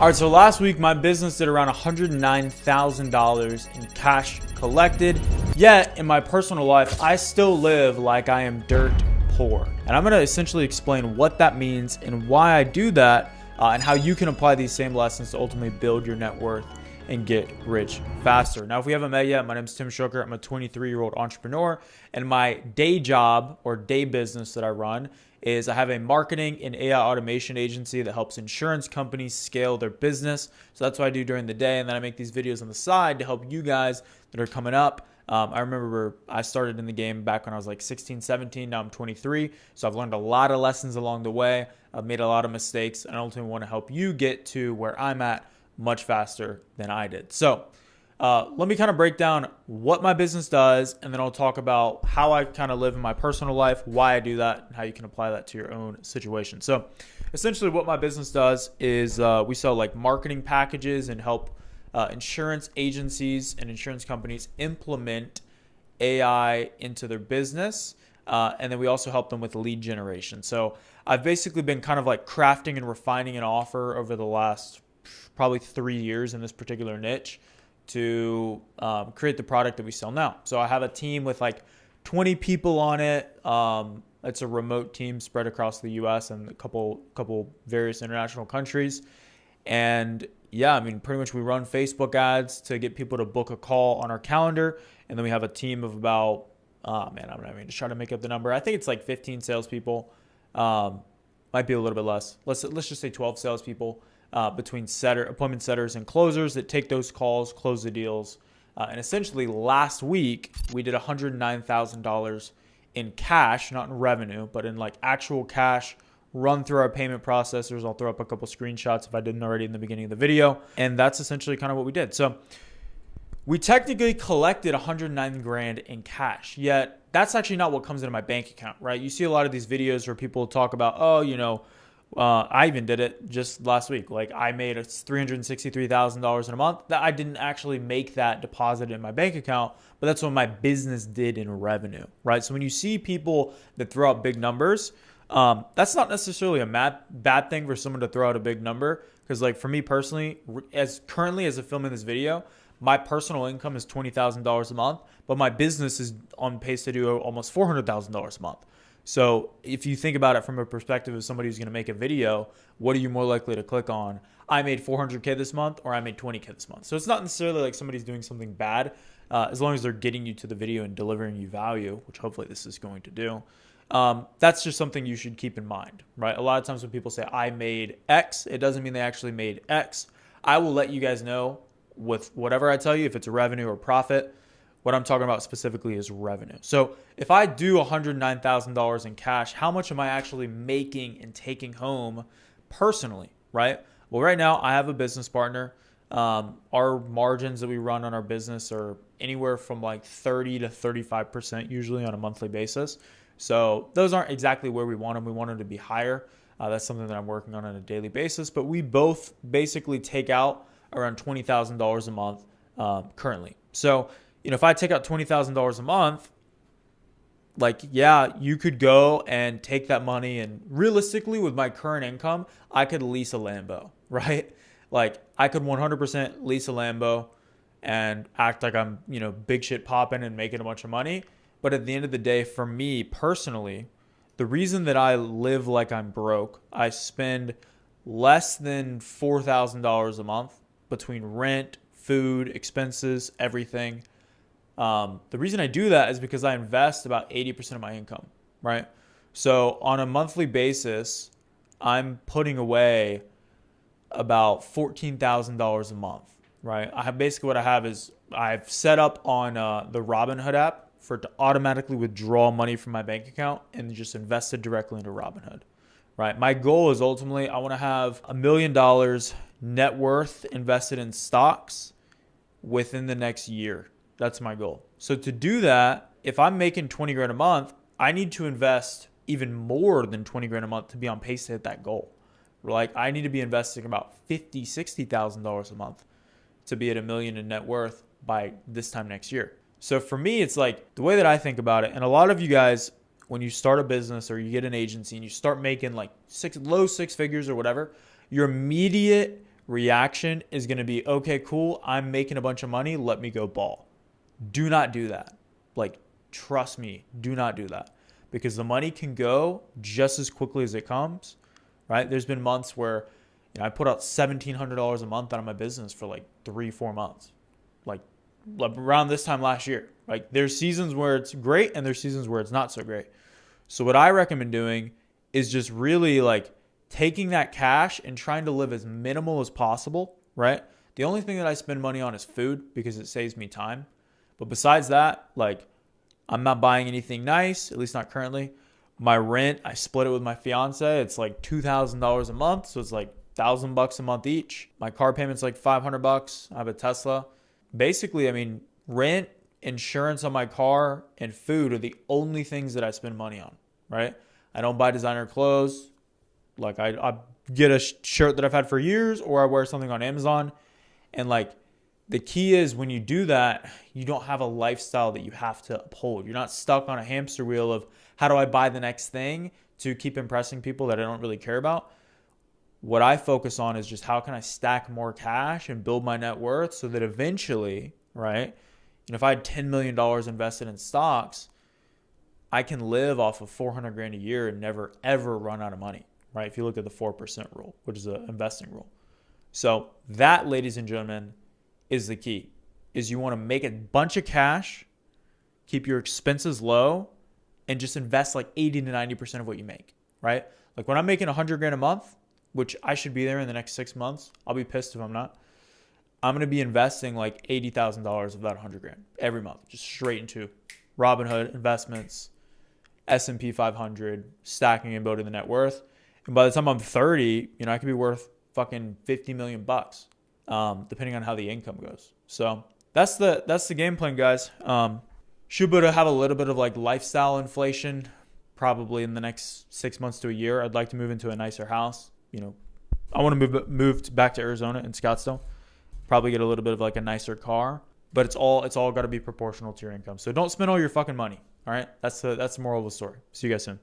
All right, so last week my business did around $109,000 in cash collected. Yet in my personal life, I still live like I am dirt poor. And I'm gonna essentially explain what that means and why I do that, and how you can apply these same lessons to ultimately build your net worth and get rich faster. Now, if we haven't met yet, my name is Tim Schucker. I'm a 23-year-old entrepreneur, and my day job or day business that I run is I have a marketing and AI automation agency that helps insurance companies scale their business. So that's what I do during the day, and then I make these videos on the side to help you guys that are coming up. I remember I started in the game back when I was like 16, 17. Now I'm 23. So I've learned a lot of lessons along the way. I've made a lot of mistakes, and I ultimately want to help you get to where I'm at much faster than I did. So let me kind of break down what my business does, and then I'll talk about how I kind of live in my personal life, why I do that, and how you can apply that to your own situation. So essentially what my business does is we sell like marketing packages and help insurance agencies and insurance companies implement AI into their business. And then we also help them with lead generation. So I've basically been kind of like crafting and refining an offer over the last probably 3 years in this particular niche to create the product that we sell now. So I have a team with like 20 people on it. It's a remote team spread across the US and a couple various international countries. And yeah, I mean, pretty much we run Facebook ads to get people to book a call on our calendar. And then we have a team of about, I'm not even just trying to make up the number. I think it's like 15 salespeople. Might be a little bit less. Let's just say 12 salespeople. Between appointment setters and closers that take those calls, close the deals. And essentially last week, we did $109,000 in cash, not in revenue, but in like actual cash run through our payment processors. I'll throw up a couple screenshots if I didn't already in the beginning of the video. And that's essentially kind of what we did. So we technically collected 109 grand in cash, yet that's actually not what comes into my bank account, right? You see a lot of these videos where people talk about, I even did it just last week. Like I made $363,000 in a month. That I didn't actually make that deposit in my bank account, but that's what my business did in revenue, right? So when you see people that throw out big numbers, that's not necessarily a bad thing for someone to throw out a big number. Because like for me personally, as I'm filming this video, my personal income is $20,000 a month, but my business is on pace to do almost $400,000 a month. So if you think about it from a perspective of somebody who's going to make a video, what are you more likely to click on? I made 400K this month, or I made 20K this month. So it's not necessarily like somebody's doing something bad, as long as they're getting you to the video and delivering you value, which hopefully this is going to do. That's just something you should keep in mind, right? A lot of times when people say I made X, it doesn't mean they actually made X. I will let you guys know with whatever I tell you, if it's a revenue or profit. What I'm talking about specifically is revenue. So if I do $109,000 in cash, how much am I actually making and taking home personally, right? Well, right now I have a business partner. Our margins that we run on our business are anywhere from like 30 to 35% usually on a monthly basis. So those aren't exactly where we want them. We want them to be higher. That's something that I'm working on a daily basis. But we both basically take out around $20,000 a month currently. So if I take out $20,000 a month, like, yeah, you could go and take that money and realistically with my current income, I could lease a Lambo, right? Like I could 100% lease a Lambo and act like I'm, big shit popping and making a bunch of money. But at the end of the day, for me personally, the reason that I live like I'm broke, I spend less than $4,000 a month between rent, food, expenses, everything. The reason I do that is because I invest about 80% of my income, right? So on a monthly basis, I'm putting away about $14,000 a month, right? What I have is I've set up on the Robinhood app for it to automatically withdraw money from my bank account and just invest it directly into Robinhood, right? My goal is ultimately I want to have $1 million net worth invested in stocks within the next year. That's my goal. So to do that, if I'm making 20 grand a month, I need to invest even more than 20 grand a month to be on pace to hit that goal. Like I need to be investing about $50,000-$60,000 a month to be at $1 million in net worth by this time next year. So for me, it's like the way that I think about it. And a lot of you guys, when you start a business or you get an agency and you start making like low six figures or whatever, your immediate reaction is going to be, okay, cool, I'm making a bunch of money, let me go ball. Do not do that. Like, trust me, do not do that, because the money can go just as quickly as it comes, right? There's been months where I put out $1,700 a month out of my business for like 3-4 months, like around this time last year. Like, there's seasons where it's great and there's seasons where it's not so great. So what I recommend doing is just really like taking that cash and trying to live as minimal as possible, right? The only thing that I spend money on is food because it saves me time. But besides that, like, I'm not buying anything nice, at least not currently. My rent, I split it with my fiance. It's like $2,000 a month. So it's like $1,000 a month each. My car payment's like $500. I have a Tesla. Basically, I mean, rent, insurance on my car, and food are the only things that I spend money on, right? I don't buy designer clothes. Like, I get a shirt that I've had for years, or I wear something on Amazon. And like, the key is when you do that, you don't have a lifestyle that you have to uphold. You're not stuck on a hamster wheel of how do I buy the next thing to keep impressing people that I don't really care about. What I focus on is just how can I stack more cash and build my net worth so that eventually, right, and if I had $10 million invested in stocks, I can live off of 400 grand a year and never, ever run out of money, right? If you look at the 4% rule, which is an investing rule. So that, ladies and gentlemen, is the key. Is you want to make a bunch of cash, keep your expenses low, and just invest like 80 to 90% of what you make, right? Like, when I'm making 100 grand a month, which I should be there in the next 6 months, I'll be pissed if I'm not. I'm going to be investing like $80,000 of that 100 grand every month, just straight into Robinhood investments, S&P 500, stacking and building the net worth. And by the time I'm 30, I could be worth fucking 50 million bucks, depending on how the income goes. So that's the game plan, guys. Should be able to have a little bit of like lifestyle inflation probably in the next 6 months to a year. I'd like to move into a nicer house. I want to move back to Arizona and Scottsdale. Probably get a little bit of like a nicer car, but it's all got to be proportional to your income. So don't spend all your fucking money. All right. That's the moral of the story. See you guys soon.